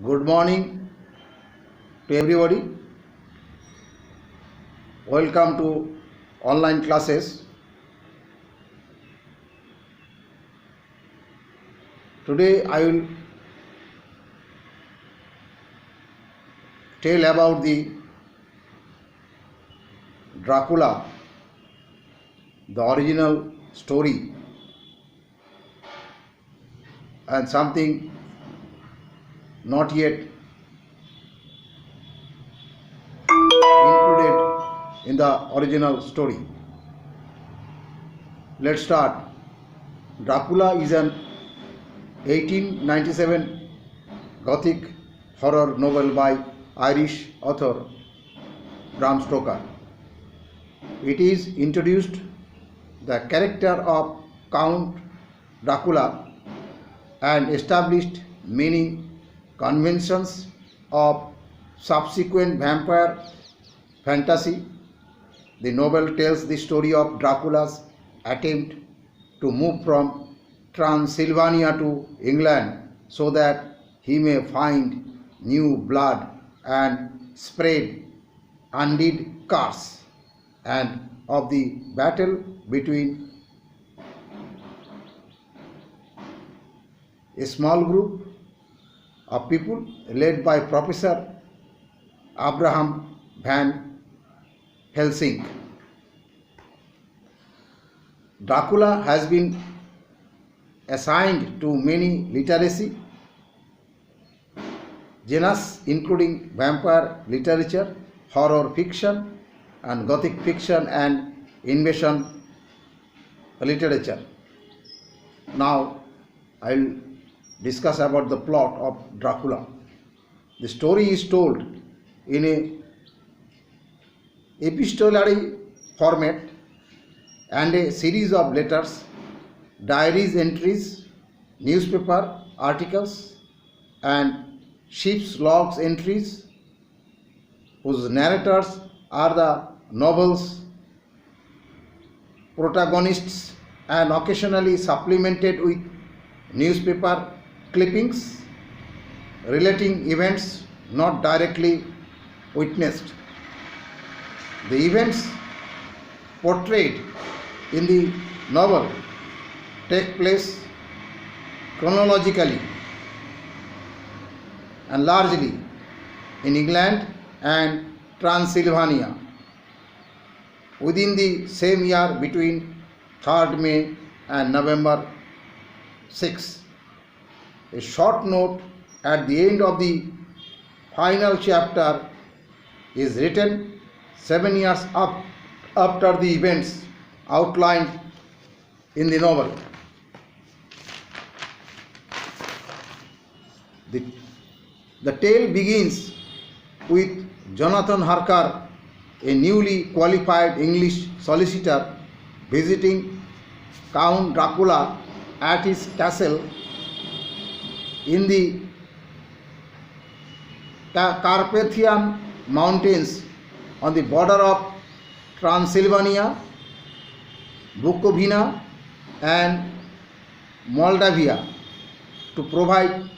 Good morning to everybody. Welcome to online classes. Today I will tell about the Dracula, the original story, and something not yet included in the original story. Let's start. Dracula is an 1897 Gothic horror novel by Irish author Bram Stoker. It is introduced the character of Count Dracula and established many conventions of subsequent vampire fantasy. The novel tells the story of Dracula's attempt to move from Transylvania to England so that he may find new blood and spread undead curse, and of the battle between a small group of people led by Professor Abraham Van Helsing. Dracula has been assigned to many literary genres including vampire literature, horror fiction, and Gothic fiction and invasion literature. Now I will discuss about the plot of Dracula. The story is told in a epistolary format and a series of letters, diaries entries, newspaper articles, and ship's logs entries, whose narrators are the novel's protagonists, and occasionally supplemented with newspaper clippings relating events not directly witnessed. The events portrayed in the novel take place chronologically and largely in England and Transylvania within the same year between 3rd May and November 6. A short note at the end of the final chapter is written 7 years after the events outlined in the novel. The tale begins with Jonathan Harker, a newly qualified English solicitor, visiting Count Dracula at his castle in the Carpathian Mountains on the border of Transylvania, Bukovina, and Moldavia to provide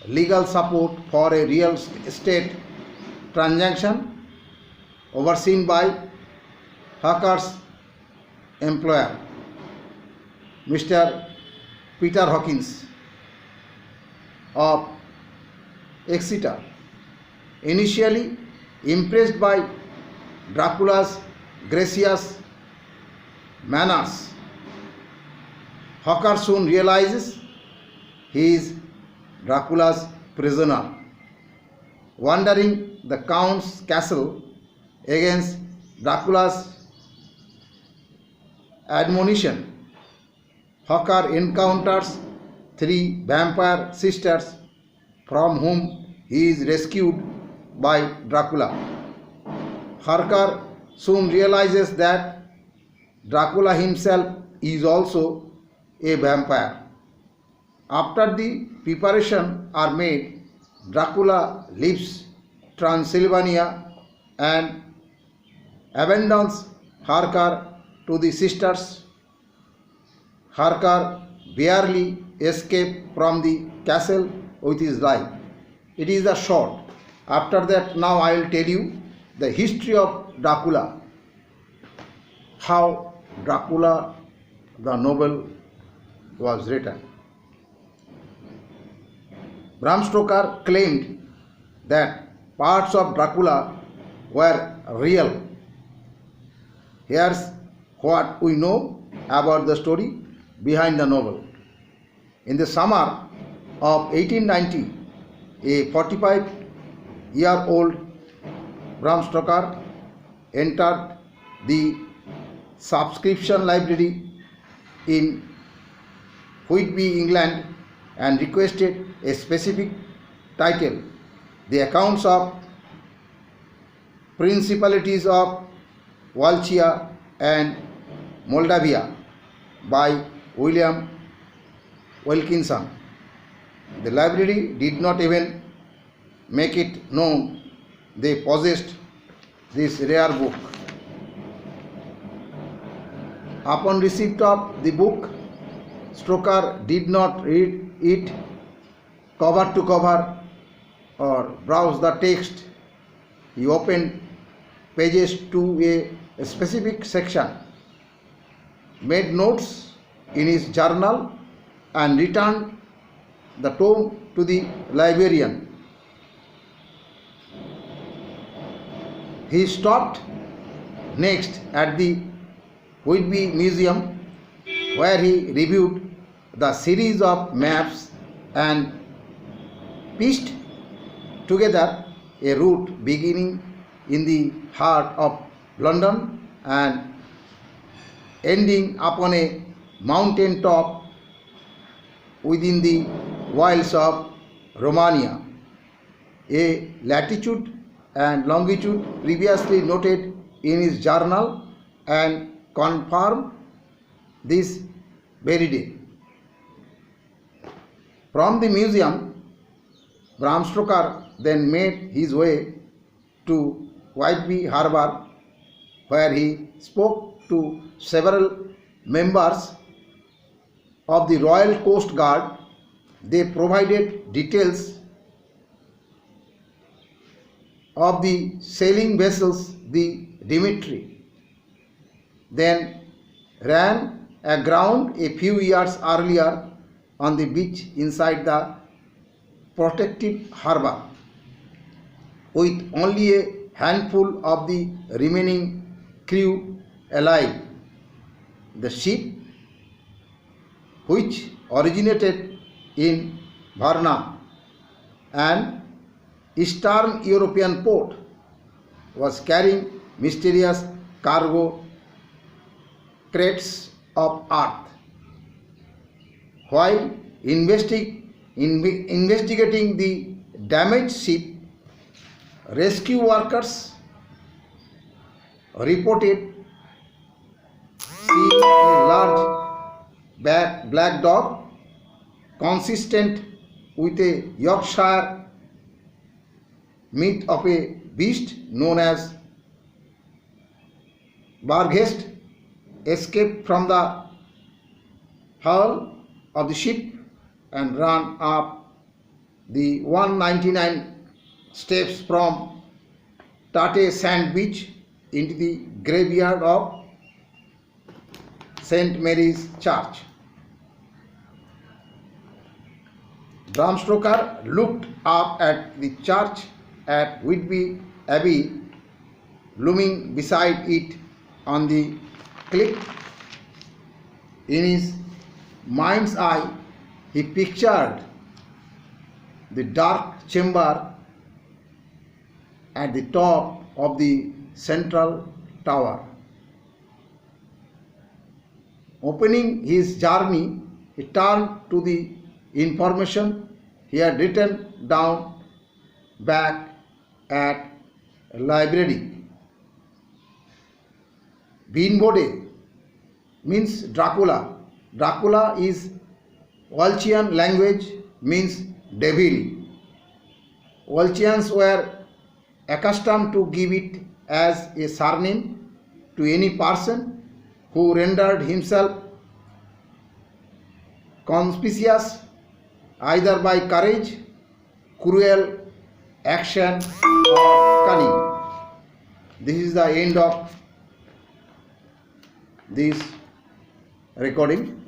legal support for a real estate transaction overseen by Harker's employer, Mr. Peter Hawkins of Exeter. Initially impressed by Dracula's gracious manners, Harker soon realizes he is Dracula's prisoner. Wandering the Count's castle against Dracula's admonition, Harker encounters 3 vampire sisters from whom he is rescued by Dracula. Harker soon realizes that Dracula himself is also a vampire. After the preparations are made, Dracula leaves Transylvania and abandons Harker to the sisters. Harker barely escapes from the castle with his life. it is a short. After that, now I will tell you the history of Dracula, how Dracula the novel was written. Bram Stoker claimed that parts of Dracula were real. Here's what we know about the story behind the novel. In the summer of 1890, a 45-year-old Bram Stoker entered the subscription library in Whitby, England, and requested a specific title, The Accounts of Principalities of Wallachia and Moldavia by William Wilkinson. The library did not even make it known they possessed this rare book. Upon receipt of the book, Stoker did not read it cover to cover or browse the text. He opened pages to a specific section, made notes in his journal, and returned the tome to the librarian. He stopped next at the Whitby Museum, where he reviewed the series of maps and pieced together a route beginning in the heart of London and ending upon a mountain top within the wilds of Romania. A latitude and longitude previously noted in his journal and confirmed this very day. From the museum, Bram Stoker then made his way to Whitby Harbour, where he spoke to several members of the Royal Coast Guard. They provided details of the sailing vessels the Dimitri then ran aground a few years earlier on the beach inside the protected harbour, with only a handful of the remaining crew alive. The ship, which originated in Varna, an Eastern European port, was carrying mysterious cargo crates of earth. While investigating the damaged ship, rescue workers reported seeing a large black dog consistent with a Yorkshire myth of a beast known as Barghest escaped from the hull of the ship and ran up the 199 steps from Tate Sand Beach into the graveyard of St. Mary's Church. Bram Stoker looked up at the church at Whitby Abbey, looming beside it on the cliff. In his mind's eye, he pictured the dark chamber at the top of the central tower. Opening his journey, he turned to the information he had written down back at a library. Beanbode means Dracula. Dracula is Wallachia language, means devil. Wallachans were accustomed to give it as a surname to any person who rendered himself conspicuous either by courage, cruel action or cunning. This is the end of this recording.